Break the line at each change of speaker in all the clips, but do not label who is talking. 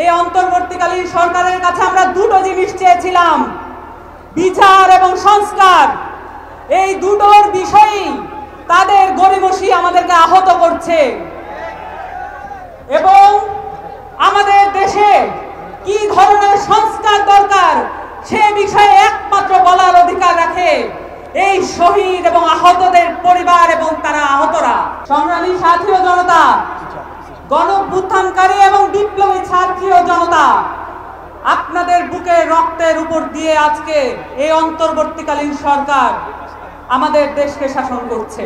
এই অন্তর্বর্তীকালীন সরকারের কাছে আমরা দুটো জিনিস চেয়েছিলাম, বিচার এবং সংস্কার। এই দুটোর বিষয়ই তাদের গড়িমসি আমাদেরকে আহত করছে এবং আমাদের দেশে কি ধরনের সংস্কার দরকার সে বিষয়ে একমাত্র বলার অধিকার রাখে এই শহীদ এবং আহতদের পরিবার এবং তারা আহতরা। সংগ্রামী সাথী ও জনতা, গণঅভ্যুত্থানকারী এবং বিপ্লবী ছাত্রী ও জনতা, আপনাদের বুকের রক্তের উপর দিয়ে আজকে এই অন্তর্বর্তীকালীন সরকার আমাদের দেশকে শাসন করছে।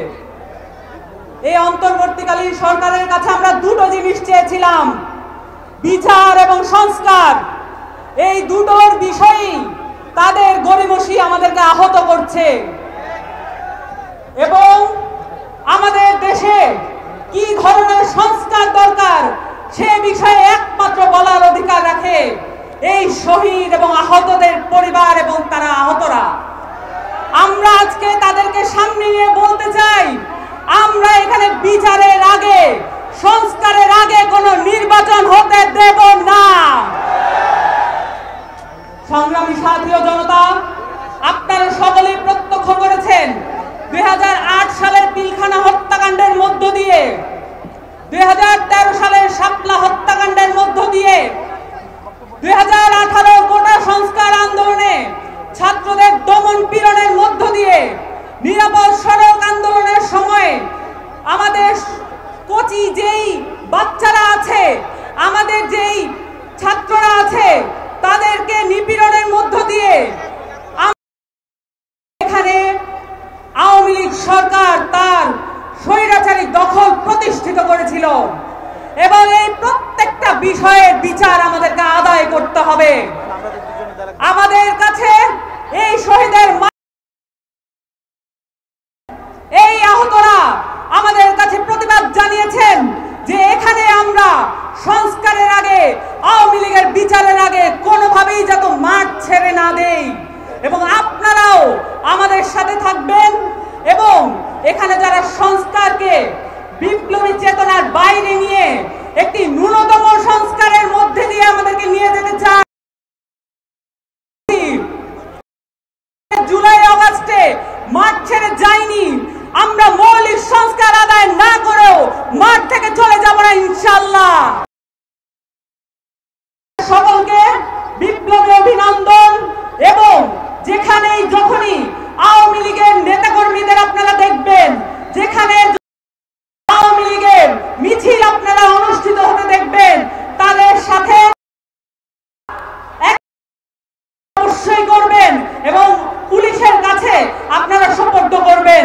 এই অন্তর্বর্তীকালীন সরকারের কাছে আমরা দুটো জিনিস চেয়েছিলাম, বিচার এবং সংস্কার। এই দুটোর বিষয়ই তাদের গড়িমসি আমাদেরকে আহত করছে এবং আমাদের দেশে কি ধরনের সংস্কার দরকার সে বিষয়ে একমাত্র বলার অধিকার রাখে এই শহীদ এবং আহতদের পরিবার এবং তারা আহতরা। আমরা আজকে তাদেরকে সামনে নিয়ে বলতে চাই, আমরা এখানে বিচারের আগে, সংস্কারের আগে কোনো নির্বাচন হতে দেব না। সংগ্রামী সাথী ও জনতা, আপনারা সকলেই প্রত্যক্ষ করেছেন 2008 সালের পিলখানা হত্যাকাণ্ডের মধ্য দিয়ে, 2013 সালের শাপলা হত্যাকাণ্ডের মধ্য দিয়ে, 2018 কোটা সংস্কার আন্দোলনে ছাত্রদের দমন পীড়নের মধ্য দিয়ে, নিরাপদ সড়ক আন্দোলনের সময় আমাদের কোচি যেই বাচ্চারা আছে, আমাদের যেই ছাত্ররা আছে তাদেরকে নিপীড়নের মধ্য দিয়ে এখানে আওয়ামী লীগ সরকার তার স্বৈরাচারী দখল প্রতিষ্ঠিত করেছিল এবং এই প্রত্যেকটা বিষয়ের বিচার আমাদেরকে আদায় করতে হবে। আমাদের কাছে এই শহীদের এই আহতরা আমাদের কাছে প্রতিবাদ জানিয়েছেন যে এখানে আমরা সংস্কারের আগে, আওয়ামী লীগের বিচারের আগে কোনোভাবেই যাতে মাঠ ছেড়ে না দেই এবং আপনারাও আমাদের সাথে থাকবেন এবং এখানে যারা সংস্কারকে বিপ্লবী চেতনার বাইরে নিয়ে একটি ন্যূনতম সংস্কারের মধ্যে দিয়ে আমাদেরকে নিয়ে যেতে চান। জুলাই আগস্টে মাঠ ছেড়ে যায়নি, আমরা মৌলিক সংস্কার আদায় না করেও মাঠ থেকে চলে যাব না ইনশাআল্লাহ। সকলকে বিপ্লবী অভিনন্দন এবং যেখানেই যখনই আওয়ামী লীগের নেতাকর্মীদের আপনারা দেখবেন, যেখানে আওয়ামী লীগের মিছিল আপনারা অনুষ্ঠিত হতে দেখবেন, তাদের সাথে অবশ্যই করবেন এবং পুলিশের কাছে আপনারা সোপর্দ করবেন।